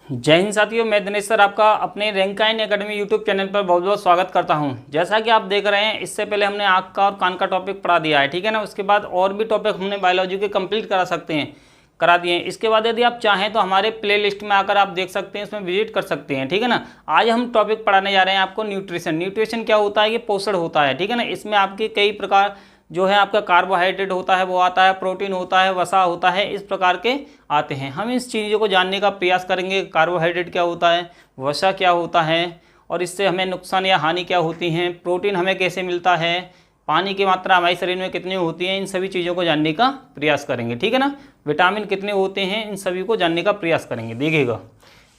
जय हिंद साथियों, मैं दिनेश सर आपका अपने रैंकाइन एकेडमी यूट्यूब चैनल पर बहुत बहुत स्वागत करता हूं। जैसा कि आप देख रहे हैं, इससे पहले हमने आँख का और कान का टॉपिक पढ़ा दिया है, ठीक है ना। उसके बाद और भी टॉपिक हमने बायोलॉजी के कंप्लीट करा दिए हैं। इसके बाद यदि आप चाहें तो हमारे प्ले लिस्ट में आकर आप देख सकते हैं, इसमें विजिट कर सकते हैं, ठीक है ना। आज हम टॉपिक पढ़ाने जा रहे हैं आपको न्यूट्रिशन। न्यूट्रिशन क्या होता है? ये पोषण होता है, ठीक है ना। इसमें आपके कई प्रकार जो है आपका कार्बोहाइड्रेट होता है वो आता है, प्रोटीन होता है, वसा होता है, इस प्रकार के आते हैं। हम इस चीज़ों को जानने का प्रयास करेंगे। कार्बोहाइड्रेट क्या होता है, वसा क्या होता है और इससे हमें नुकसान या हानि क्या होती हैं, प्रोटीन हमें कैसे मिलता है, पानी की मात्रा हमारे शरीर में कितनी होती है, इन सभी चीज़ों को जानने का प्रयास करेंगे, ठीक है ना। विटामिन कितने होते हैं, इन सभी को जानने का प्रयास करेंगे। देखिएगा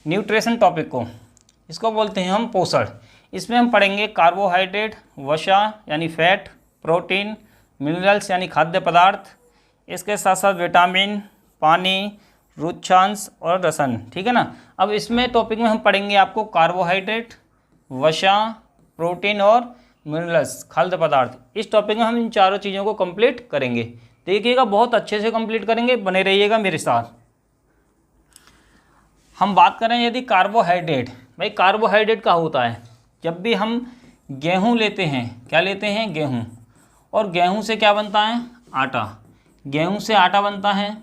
न्यूट्रिशन टॉपिक को, इसको बोलते हैं हम पोषण। इसमें हम पढ़ेंगे कार्बोहाइड्रेट, वसा यानी फैट, प्रोटीन, मिनरल्स यानी खाद्य पदार्थ, इसके साथ साथ विटामिन, पानी, रुक्षांश और रसन, ठीक है ना। अब इसमें टॉपिक में हम पढ़ेंगे आपको कार्बोहाइड्रेट, वसा, प्रोटीन और मिनरल्स खाद्य पदार्थ। इस टॉपिक में हम इन चारों चीज़ों को कंप्लीट करेंगे। देखिएगा बहुत अच्छे से कंप्लीट करेंगे, बने रहिएगा मेरे साथ। हम बात करें यदि कार्बोहाइड्रेट, भाई कार्बोहाइड्रेट क्या होता है? जब भी हम गेहूँ लेते हैं, क्या लेते हैं? गेहूँ। और गेहूं से क्या बनता है? आटा। गेहूं से आटा बनता है।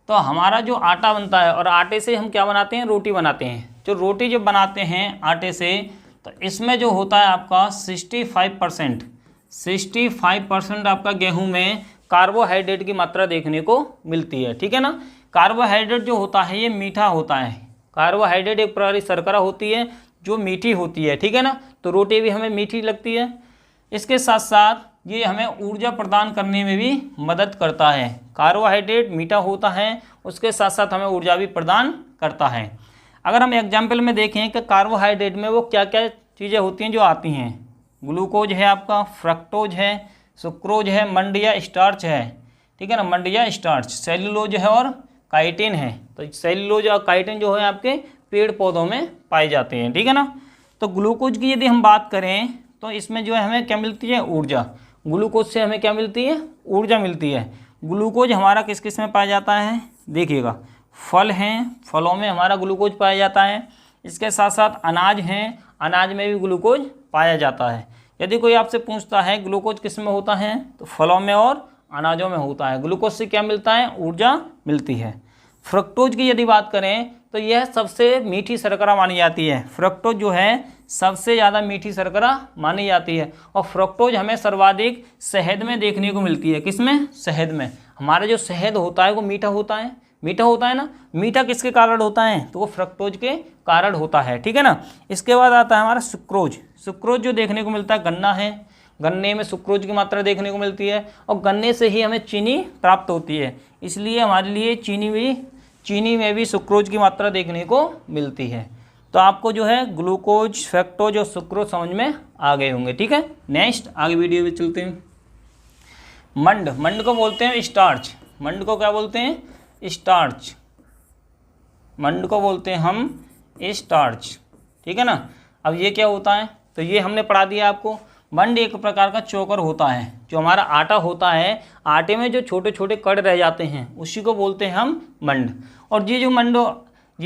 तो हमारा जो आटा बनता है और आटे से हम क्या बनाते हैं? रोटी बनाते हैं। जो रोटी जब बनाते हैं आटे से, तो इसमें जो होता है आपका 65% आपका गेहूं में कार्बोहाइड्रेट की मात्रा देखने को मिलती है, ठीक है ना। कार्बोहाइड्रेट जो होता है ये मीठा होता है। कार्बोहाइड्रेट एक प्रकार की शर्करा होती है जो मीठी होती है, ठीक है ना। तो रोटी भी हमें मीठी लगती है। इसके साथ साथ ये हमें ऊर्जा प्रदान करने में भी मदद करता है। कार्बोहाइड्रेट मीठा होता है, उसके साथ साथ हमें ऊर्जा भी प्रदान करता है। अगर हम एग्जाम्पल में देखें कि कार्बोहाइड्रेट में वो क्या क्या चीज़ें होती हैं जो आती हैं, ग्लूकोज है आपका, फ्रक्टोज है, सुक्रोज है, मंड या स्टार्च है, ठीक है ना। मंड या स्टार्च, सेल्यूलोज है और काइटिन है। तो सेल्यूलोज और काइटिन जो है आपके पेड़ पौधों में पाए जाते हैं, ठीक है ना। तो ग्लूकोज की यदि हम बात करें तो इसमें जो है हमें क्या मिलती है? ऊर्जा। ग्लूकोज से हमें क्या मिलती है? ऊर्जा मिलती है। ग्लूकोज हमारा किस किस में पाया जाता है? देखिएगा फल हैं, फलों में हमारा ग्लूकोज पाया जाता है। इसके साथ साथ अनाज हैं, अनाज में भी ग्लूकोज पाया जाता है। यदि कोई आपसे पूछता है ग्लूकोज किस में होता है, तो फलों में और अनाजों में होता है। ग्लूकोज से क्या मिलता है? ऊर्जा मिलती है। फ्रक्टोज की यदि बात करें तो यह सबसे मीठी शर्करा मानी जाती है। फ्रक्टोज जो है सबसे ज़्यादा मीठी शर्करा मानी जाती है। और फ्रक्टोज हमें सर्वाधिक शहद में देखने को मिलती है। किसमें? शहद में। हमारा जो शहद होता है वो मीठा होता है, मीठा होता है ना। मीठा किसके कारण होता है? तो वो फ्रक्टोज के कारण होता है, ठीक है ना। इसके बाद आता है हमारा सुक्रोज। सुक्रोज जो देखने को मिलता है, गन्ना है, गन्ने में सुक्रोज की मात्रा देखने को मिलती है। और गन्ने से ही हमें चीनी प्राप्त होती है, इसलिए हमारे लिए चीनी में भी सुक्रोज की मात्रा देखने को मिलती है। तो आपको जो है ग्लूकोज, फ्रक्टोज और सुक्रोज समझ में आ गए होंगे, ठीक है। नेक्स्ट आगे वीडियो में चलते हैं। मंड को बोलते हैं स्टार्च। मंड को क्या बोलते हैं? स्टार्च। मंड को बोलते हैं हम स्टार्च, ठीक है ना। अब ये क्या होता है? तो ये हमने पढ़ा दिया आपको। मंड एक प्रकार का चोकर होता है। जो हमारा आटा होता है, आटे में जो छोटे छोटे कण रह जाते हैं उसी को बोलते हैं हम मंड। और ये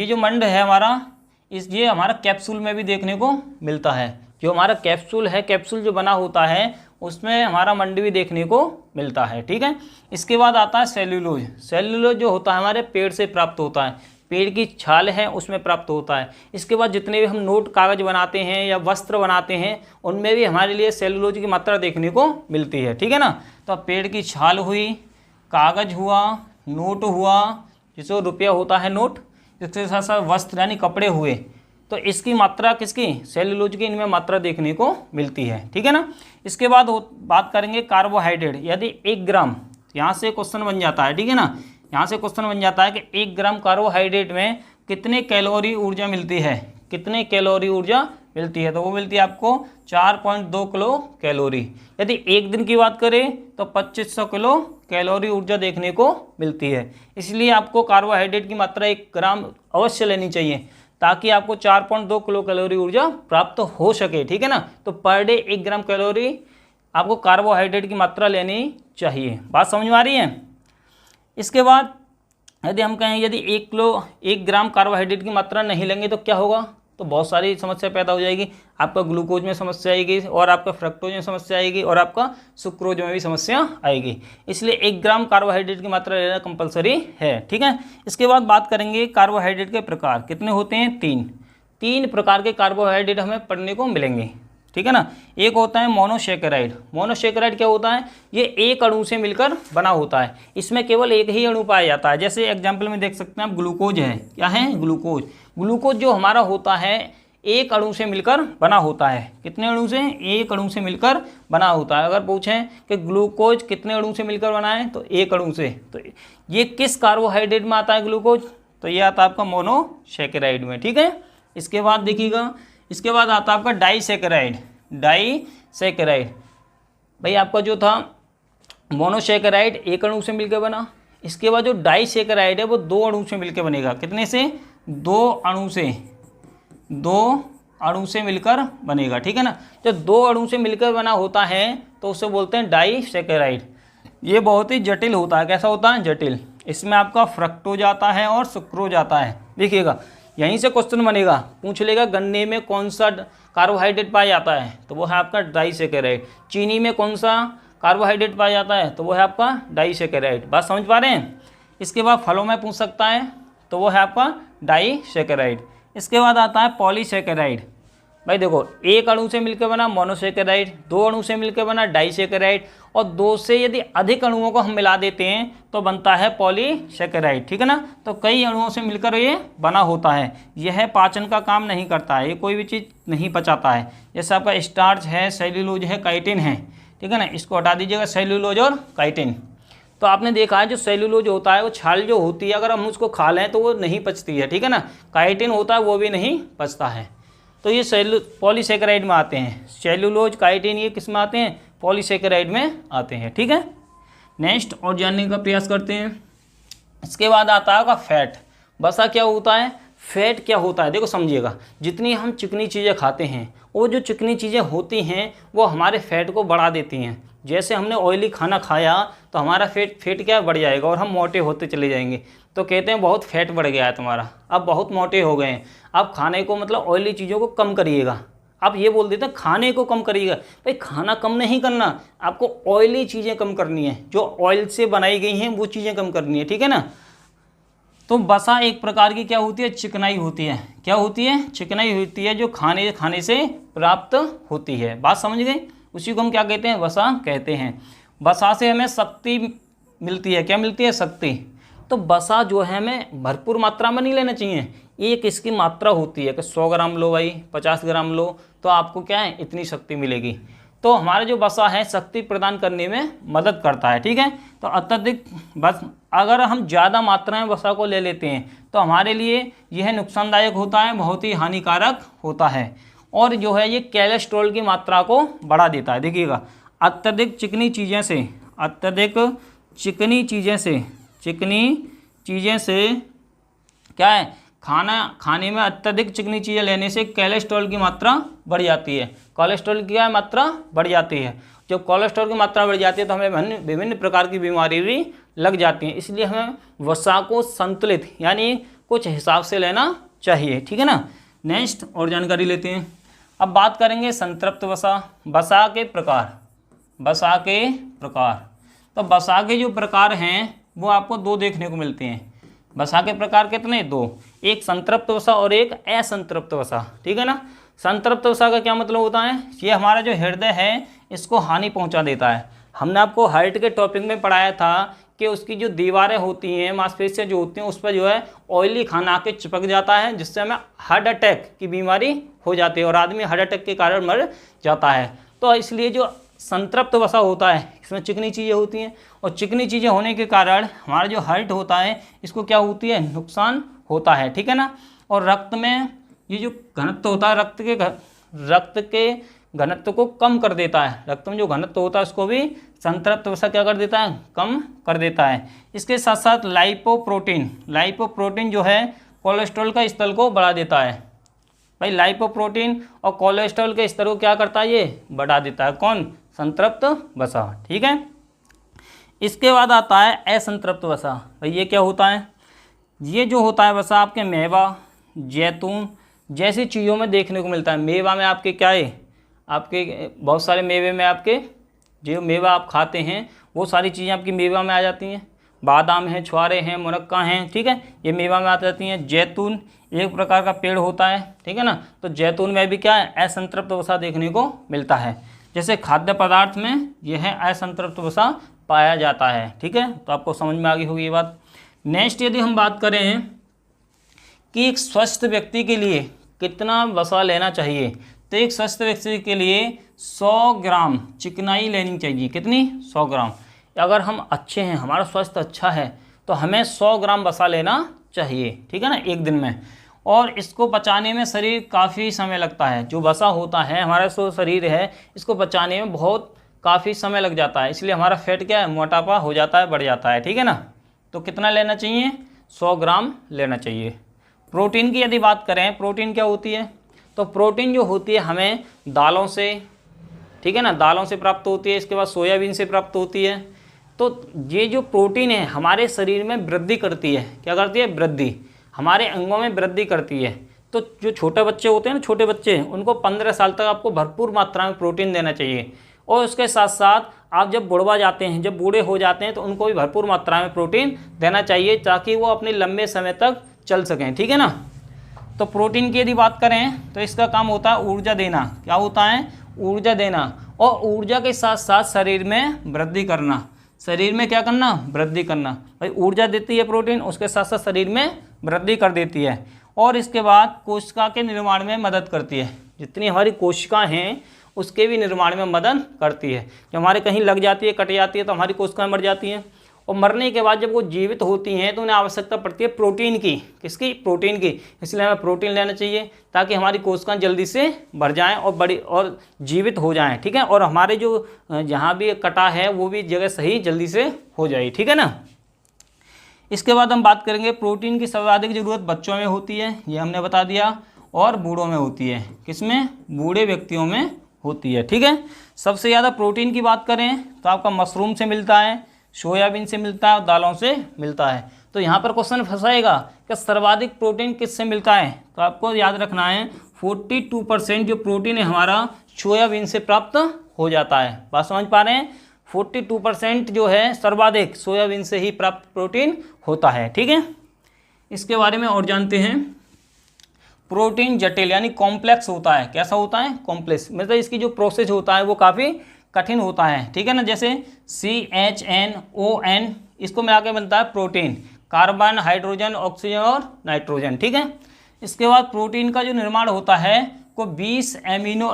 जो मंड है हमारा, ये हमारा कैप्सूल में भी देखने को मिलता है। जो हमारा कैप्सूल है, कैप्सूल जो बना होता है उसमें हमारा मंड भी देखने को मिलता है, ठीक है। इसके बाद आता है सेल्यूलोज। सेल्यूलोज जो होता है हमारे पेड़ से प्राप्त होता है, पेड़ की छाल है उसमें प्राप्त होता है। इसके बाद जितने भी हम नोट कागज़ बनाते हैं या वस्त्र बनाते हैं उनमें भी हमारे लिए सेल्यूलोज की मात्रा देखने को मिलती है, ठीक है ना। तो पेड़ की छाल हुई, कागज़ हुआ, नोट हुआ, जिसको रुपया होता है नोट, इसके साथ साथ वस्त्र यानी कपड़े हुए, तो इसकी मात्रा किसकी? सेल्यूलोज की इनमें मात्रा देखने को मिलती है, ठीक है ना। इसके बाद बात करेंगे कार्बोहाइड्रेट। यदि 1 ग्राम, यहाँ से क्वेश्चन बन जाता है, ठीक है ना, यहाँ से क्वेश्चन बन जाता है कि 1 ग्राम कार्बोहाइड्रेट में कितने कैलोरी ऊर्जा मिलती है? कितने कैलोरी ऊर्जा मिलती है? तो वो मिलती है आपको 4.2 किलो कैलोरी। यदि एक दिन की बात करें तो 2500 किलो कैलोरी ऊर्जा देखने को मिलती है। इसलिए आपको कार्बोहाइड्रेट की मात्रा 1 ग्राम अवश्य लेनी चाहिए ताकि आपको 4.2 किलो कैलोरी ऊर्जा प्राप्त हो सके, ठीक है ना। तो पर डे 1 ग्राम कैलोरी आपको कार्बोहाइड्रेट की मात्रा लेनी चाहिए। बात समझ में आ रही है? इसके बाद यदि हम कहें यदि 1 ग्राम कार्बोहाइड्रेट की मात्रा नहीं लेंगे तो क्या होगा, तो बहुत सारी समस्या पैदा हो जाएगी। आपका ग्लूकोज में समस्या आएगी, और आपका फ्रक्टोज में समस्या आएगी, और आपका सुक्रोज में भी समस्या आएगी। इसलिए 1 ग्राम कार्बोहाइड्रेट की मात्रा लेना कंपलसरी है, ठीक है। इसके बाद बात करेंगे कार्बोहाइड्रेट के प्रकार कितने होते हैं, 3 प्रकार के कार्बोहाइड्रेट हमें पढ़ने को मिलेंगे, ठीक है ना। एक होता है मोनोसैकेराइड। मोनोसैकेराइड क्या होता है, ये एक अणु से मिलकर बना होता है, इसमें केवल एक ही अणु पाया जाता है। जैसे एग्जाम्पल में देख सकते हैं आप, ग्लूकोज है, क्या है, ग्लूकोज। ग्लूकोज जो हमारा होता है एक अणु से मिलकर बना होता है। कितने अणु से, एक अणु से मिलकर बना होता है। अगर पूछें कि ग्लूकोज कितने अणु से मिलकर बना है, तो एक अणु से। तो ये किस कार्बोहाइड्रेट में आता है ग्लूकोज, तो ये आता है आपका मोनोसैकेराइड में, ठीक है। इसके बाद देखिएगा, इसके बाद आता है आपका डाइसैकेराइड। डाइसैकेराइड भाई आपका जो था मोनोसैकेराइड एक अणु से मिलकर बना, इसके बाद जो डाइसैकेराइड है वो 2 अणु से मिलकर बनेगा। कितने से, 2 अणु से, 2 अणु से मिलकर बनेगा, ठीक है ना। जब 2 अणु से मिलकर बना होता है तो उसे बोलते हैं डाइसैकेराइड। ये बहुत ही जटिल होता है। कैसा होता है, जटिल। इसमें आपका फ्रक्टोज आता है और सुक्रोज आता है। देखिएगा यहीं से क्वेश्चन बनेगा, पूछ लेगा गन्ने में कौन सा कार्बोहाइड्रेट पाया जाता है, तो वो है आपका डाइसैकेराइड। चीनी में कौन सा कार्बोहाइड्रेट पाया जाता है, तो वो है आपका डाइसैकेराइड। बात समझ पा रहे हैं। इसके बाद फलों में पूछ सकता है, तो वो है आपका डाइसैकेराइड। इसके बाद आता है पॉलीसैकेराइड। भाई देखो, एक अणु से मिलकर बना मोनोसैकेराइड, 2 अणु से मिलकर बना डाइसैकेराइड, और 2 से यदि अधिक अणुओं को हम मिला देते हैं तो बनता है पॉलीसैकेराइड, ठीक है ना। तो कई अणुओं से मिलकर ये बना होता है। यह पाचन का काम नहीं करता है, ये कोई भी चीज़ नहीं पचाता है। जैसे आपका स्टार्च है, सेल्यूलोज है, काइटिन है, ठीक है ना। इसको हटा दीजिएगा, सेल्यूलोज और काइटिन। तो आपने देखा है जो सेल्यूलोज होता है वो छाल जो होती है, अगर हम उसको खा लें तो वो नहीं पचती है, ठीक है ना। काइटिन होता है वो भी नहीं पचता है। तो ये पॉलीसैकेराइड में आते हैं। सेल्यूलोज, काइटिन ये किस में आते हैं, पॉलीसैकेराइड में आते हैं, ठीक है। नेक्स्ट और जानने का प्रयास करते हैं। इसके बाद आता है फैट। वसा क्या होता है, फैट क्या होता है, देखो समझिएगा। जितनी हम चिकनी चीज़ें खाते हैं, वो जो चिकनी चीज़ें होती हैं वो हमारे फैट को बढ़ा देती हैं। जैसे हमने ऑयली खाना खाया तो हमारा फैट क्या बढ़ जाएगा और हम मोटे होते चले जाएंगे। तो कहते हैं बहुत फैट बढ़ गया है तुम्हारा, अब बहुत मोटे हो गए हैं। अब खाने को मतलब ऑयली चीज़ों को कम करिएगा। आप ये बोल देते हैं खाने को कम करिएगा, भाई खाना कम नहीं करना, आपको ऑयली चीज़ें कम करनी है, जो ऑयल से बनाई गई हैं वो चीज़ें कम करनी है, ठीक है ना। तो वसा एक प्रकार की क्या होती है, चिकनाई होती है। क्या होती है, चिकनाई होती है, जो खाने से प्राप्त होती है। बात समझ गए। उसी को हम क्या कहते हैं, वसा कहते हैं। वसा से हमें शक्ति मिलती है। क्या मिलती है, शक्ति। तो वसा जो है हमें भरपूर मात्रा में नहीं लेना चाहिए। एक इसकी मात्रा होती है कि 100 ग्राम लो भाई, 50 ग्राम लो, तो आपको क्या है, इतनी शक्ति मिलेगी। तो हमारा जो वसा है शक्ति प्रदान करने में मदद करता है, ठीक है। तो अत्यधिक बस अगर हम ज़्यादा मात्रा में वसा को ले लेते हैं तो हमारे लिए यह नुकसानदायक होता है, बहुत ही हानिकारक होता है। और जो है ये कोलेस्ट्रॉल की मात्रा को बढ़ा देता है। देखिएगा, अत्यधिक चिकनी चीज़ें से, अत्यधिक चिकनी चीज़ें से क्या है, खाने में अत्यधिक चिकनी चीज़ें लेने से कोलेस्ट्रॉल की मात्रा बढ़ जाती है। कोलेस्ट्रॉल की मात्रा बढ़ जाती है। जब कोलेस्ट्रॉल की मात्रा बढ़ जाती है तो हमें विभिन्न प्रकार की बीमारी भी लग जाती हैं। इसलिए हमें वसा को संतुलित यानी कुछ हिसाब से लेना चाहिए, ठीक है ना। नेक्स्ट और जानकारी लेते हैं। अब बात करेंगे संतृप्त वसा। वसा के प्रकार, वसा के प्रकार। तो वसा के जो प्रकार हैं वो आपको 2 देखने को मिलते हैं। वसा के प्रकार कितने, 2। एक संतृप्त वसा और एक असंतृप्त वसा, ठीक है ना। संतृप्त वसा का क्या मतलब होता है, ये हमारा जो हृदय है इसको हानि पहुंचा देता है। हमने आपको हार्ट के टॉपिक में पढ़ाया था कि उसकी जो दीवारें होती हैं, मांसपेशियाँ जो होती हैं, उस पर जो है ऑयली खाना आके चिपक जाता है, जिससे हमें हार्ट अटैक की बीमारी हो जाती है और आदमी हार्ट अटैक के कारण मर जाता है। तो इसलिए जो संतृप्त वसा होता है इसमें चिकनी चीज़ें होती हैं, और चिकनी चीज़ें होने के कारण हमारा जो हार्ट होता है इसको क्या होती है, नुकसान होता है, ठीक है ना। और रक्त में ये जो घनत्व होता है, रक्त के घनत्व को कम कर देता है। रक्त में जो घनत्व होता है उसको भी संतृप्त वसा क्या कर देता है, कम कर देता है। इसके साथ साथ लाइपोप्रोटीन जो है कोलेस्ट्रॉल का स्तर को बढ़ा देता है। भाई लाइपोप्रोटीन और कोलेस्ट्रॉल के स्तर को क्या करता है, ये बढ़ा देता है। कौन, संतृप्त वसा, ठीक है। इसके बाद आता है असंतृप्त वसा। भाई ये क्या होता है, ये जो होता है वसा आपके मेवा, जैतून जैसी चीज़ों में देखने को मिलता है। मेवा में आपके क्या है, आपके बहुत सारे मेवे में आपके जो मेवा आप खाते हैं वो सारी चीज़ें आपकी मेवा में आ जाती हैं। बादाम है, छुआरे हैं, मुनक्का हैं, ठीक है, ये मेवा में आ जाती हैं। जैतून एक प्रकार का पेड़ होता है, ठीक है ना, तो जैतून में भी क्या है, असंतृप्त वसा देखने को मिलता है। जैसे खाद्य पदार्थ में यह है असंतृप्त वसा पाया जाता है, ठीक है, तो आपको समझ में आ गई होगी ये बात। नेक्स्ट यदि हम बात करें कि एक स्वस्थ व्यक्ति के लिए कितना वसा लेना चाहिए, तो एक स्वस्थ व्यक्ति के लिए 100 ग्राम चिकनाई लेनी चाहिए। कितनी? 100 ग्राम। अगर हम अच्छे हैं, हमारा स्वास्थ्य अच्छा है, तो हमें 100 ग्राम वसा लेना चाहिए, ठीक है ना, एक दिन में। और इसको पचाने में शरीर काफ़ी समय लगता है। जो वसा होता है हमारा जो शरीर है, इसको पचाने में बहुत काफ़ी समय लग जाता है, इसलिए हमारा फैट क्या है, मोटापा हो जाता है, बढ़ जाता है, ठीक है ना। तो कितना लेना चाहिए? 100 ग्राम लेना चाहिए। प्रोटीन की यदि बात करें, प्रोटीन क्या होती है, तो प्रोटीन जो होती है हमें दालों से, ठीक है ना, दालों से प्राप्त होती है, इसके बाद सोयाबीन से प्राप्त होती है। तो ये जो प्रोटीन है हमारे शरीर में वृद्धि करती है। क्या करती है? वृद्धि, हमारे अंगों में वृद्धि करती है। तो जो छोटे बच्चे होते हैं ना, छोटे बच्चे, उनको 15 साल तक आपको भरपूर मात्रा में प्रोटीन देना चाहिए। और उसके साथ साथ आप जब बुढ़वा जाते हैं, जब बूढ़े हो जाते हैं, तो उनको भी भरपूर मात्रा में प्रोटीन देना चाहिए, ताकि वो अपने लंबे समय तक चल सकें, ठीक है ना। तो प्रोटीन की यदि बात करें तो इसका काम होता है ऊर्जा देना। क्या होता है? ऊर्जा देना। और ऊर्जा के साथ साथ शरीर में वृद्धि करना। शरीर में क्या करना? वृद्धि करना। भाई ऊर्जा देती है प्रोटीन, उसके साथ साथ शरीर में वृद्धि कर देती है। और इसके बाद कोशिका के निर्माण में मदद करती है। जितनी हमारी कोशिका हैं उसके भी निर्माण में मदद करती है। जब हमारे कहीं लग जाती है, कट जाती है, तो हमारी कोशिकाएं मर जाती हैं। और मरने के बाद जब वो जीवित होती हैं तो उन्हें आवश्यकता पड़ती है प्रोटीन की। किसकी? प्रोटीन की। इसलिए हमें प्रोटीन लेना चाहिए, ताकि हमारी कोशिकाएं जल्दी से बढ़ जाएं और बड़ी और जीवित हो जाएं, ठीक है। और हमारे जो जहाँ भी कटा है वो भी जगह सही जल्दी से हो जाए, ठीक है ना। इसके बाद हम बात करेंगे प्रोटीन की सर्वाधिक ज़रूरत बच्चों में होती है, ये हमने बता दिया, और बूढ़ों में होती है। किसमें? बूढ़े व्यक्तियों में होती है, ठीक है। सबसे ज़्यादा प्रोटीन की बात करें तो आपका मशरूम से मिलता है, सोयाबीन से मिलता है और दालों से मिलता है। तो यहाँ पर क्वेश्चन फंसाएगा कि सर्वाधिक प्रोटीन किससे मिलता है, तो आपको याद रखना है 42% जो प्रोटीन है हमारा सोयाबीन से प्राप्त हो जाता है। बात समझ पा रहे हैं? 42% जो है सर्वाधिक सोयाबीन से ही प्राप्त प्रोटीन होता है, ठीक है। इसके बारे में और जानते हैं। प्रोटीन जटिल यानी कॉम्प्लेक्स होता है। कैसा होता है? कॉम्प्लेक्स, मतलब इसकी जो प्रोसेस होता है वो काफ़ी कठिन होता है, ठीक है ना। जैसे CHNON, इसको मिला के बनता है प्रोटीन, कार्बन, हाइड्रोजन, ऑक्सीजन और नाइट्रोजन, ठीक है। इसके बाद प्रोटीन का जो निर्माण होता है वो 20 एमिनो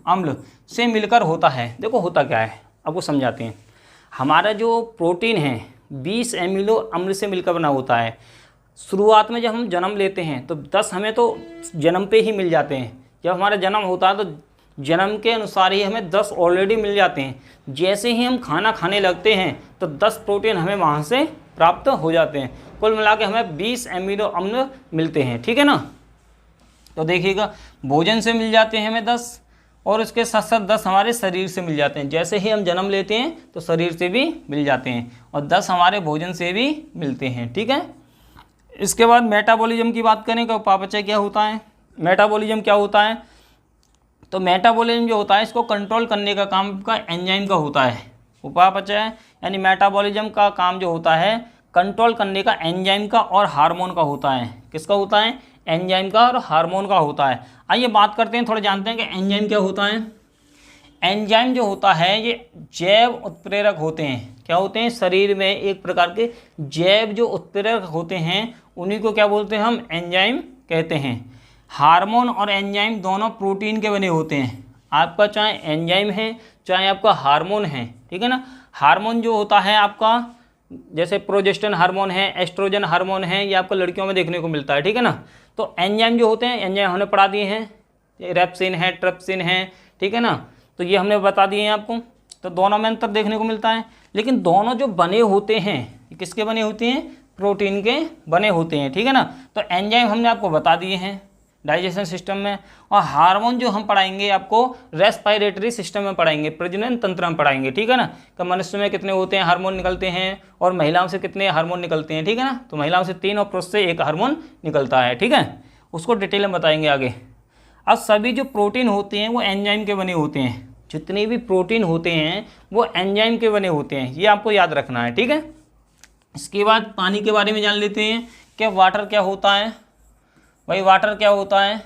अम्ल से मिलकर होता है। देखो होता क्या है, आपको समझाते हैं। हमारा जो प्रोटीन है 20 एमिनो अम्ल से मिलकर बना होता है। शुरुआत में जब हम जन्म लेते हैं तो 10 हमें तो जन्म पे ही मिल जाते हैं। जब हमारा जन्म होता है तो जन्म के अनुसार ही हमें 10 ऑलरेडी मिल जाते हैं। जैसे ही हम खाना खाने लगते हैं तो 10 प्रोटीन हमें वहाँ से प्राप्त हो जाते हैं। कुल मिला के हमें 20 एमिनो अम्ल मिलते हैं, ठीक है ना। तो देखिएगा, भोजन से मिल जाते हैं हमें 10, और उसके साथ साथ 10 हमारे शरीर से मिल जाते हैं। जैसे ही हम जन्म लेते हैं तो शरीर से भी मिल जाते हैं, और 10 हमारे भोजन से भी मिलते हैं, ठीक है। इसके बाद मेटाबॉलिज्म की बात करें तो उपापचय क्या होता है, मेटाबॉलिज्म क्या होता है, तो मेटाबॉलिज्म जो होता है इसको कंट्रोल करने का काम का एंजाइम का होता है। उपापचय यानी मेटाबॉलिज्म का काम जो होता है कंट्रोल करने का एंजाइम का और हार्मोन का होता है। किसका होता है? एंजाइम का और हार्मोन का होता है। आइए बात करते हैं, थोड़ा जानते हैं कि एंजाइम क्या होता है। एंजाइम जो होता है ये जैव उत्प्रेरक होते हैं। क्या होते हैं? शरीर में एक प्रकार के जैव जो उत्प्रेरक होते हैं उन्हीं को क्या बोलते हैं? हम एंजाइम कहते हैं। हार्मोन और एंजाइम दोनों प्रोटीन के बने होते हैं। आपका चाहे एंजाइम है चाहे आपका हार्मोन है, ठीक है ना। हार्मोन जो होता है आपका, जैसे प्रोजेस्टेरोन हार्मोन है, एस्ट्रोजन हार्मोन है, ये आपको लड़कियों में देखने को मिलता है, ठीक है ना। तो एंजाइम जो होते हैं, एंजाइम हमने पढ़ा दिए हैं, रेप्सिन है, ट्रिप्सिन है, ठीक है ना। तो ये हमने बता दिए हैं आपको। तो दोनों में अंतर देखने को मिलता है, लेकिन दोनों जो बने होते हैं किसके बने होते हैं? प्रोटीन के बने होते हैं, ठीक है ना। तो एंजाइम हमने आपको बता दिए हैं, डाइजेशन सिस्टम में, और हार्मोन जो हम पढ़ाएंगे आपको रेस्पिरेटरी सिस्टम में पढ़ाएंगे, प्रजनन तंत्र में पढ़ाएंगे, ठीक है ना। कि मनुष्य में कितने होते हैं हार्मोन निकलते हैं और महिलाओं से कितने हार्मोन निकलते हैं, ठीक है ना। तो महिलाओं से 3 और पुरुष से 1 हार्मोन निकलता है, ठीक है। उसको डिटेल में बताएंगे आगे। अब सभी जो प्रोटीन होते हैं वो एंजाइम के बने होते हैं, जितने भी प्रोटीन होते हैं वो एंजाइम के बने होते हैं, ये आपको याद रखना है, ठीक है। इसके बाद पानी के बारे में जान लेते हैं कि वाटर क्या होता है। भाई वाटर क्या होता है?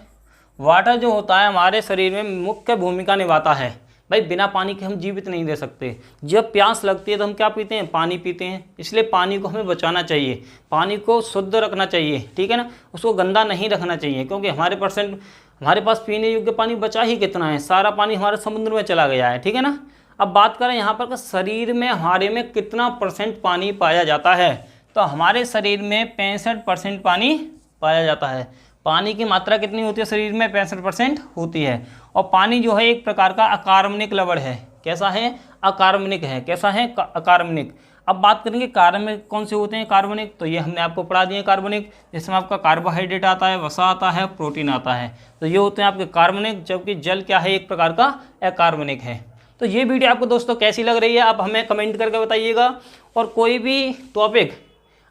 वाटर जो होता है हमारे शरीर में मुख्य भूमिका निभाता है। भाई बिना पानी के हम जीवित नहीं रह सकते। जब प्यास लगती है तो हम क्या पीते हैं? पानी पीते हैं। इसलिए पानी को हमें बचाना चाहिए, पानी को शुद्ध रखना चाहिए, ठीक है ना। उसको गंदा नहीं रखना चाहिए, क्योंकि हमारे पास पीने योग्य पानी बचा ही कितना है, सारा पानी हमारे समुद्र में चला गया है, ठीक है ना। अब बात करें यहाँ पर शरीर में हमारे में कितना % पानी पाया जाता है, तो हमारे शरीर में 65% पानी पाया जाता है। पानी की मात्रा कितनी होती है शरीर में? 65% होती है। और पानी जो है एक प्रकार का अकार्बनिक लवण है। कैसा है? अकार्बनिक है। कैसा है? अकार्बनिक। अब बात करेंगे कार्बनिक कौन से होते हैं कार्बनिक, तो ये हमने आपको पढ़ा दिए कार्बनिक, जिसमें आपका कार्बोहाइड्रेट आता है, वसा आता है, प्रोटीन आता है, तो ये होते हैं आपके कार्बनिक। जबकि जल क्या है? एक प्रकार का अकार्बनिक है। तो ये वीडियो आपको दोस्तों कैसी लग रही है आप हमें कमेंट करके बताइएगा। और कोई भी टॉपिक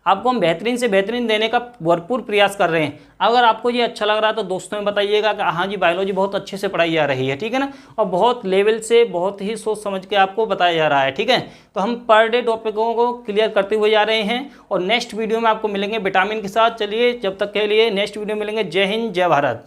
आपको हम बेहतरीन से बेहतरीन देने का भरपूर प्रयास कर रहे हैं। अगर आपको ये अच्छा लग रहा है तो दोस्तों में बताइएगा कि हाँ जी बायोलॉजी बहुत अच्छे से पढ़ाई जा रही है, ठीक है ना। और बहुत लेवल से बहुत ही सोच समझ के आपको बताया जा रहा है, ठीक है। तो हम पर डे टॉपिकों को क्लियर करते हुए जा रहे हैं और नेक्स्ट वीडियो में आपको मिलेंगे विटामिन के साथ। चलिए जब तक के लिए नेक्स्ट वीडियो मिलेंगे। जय हिंद, जय भारत।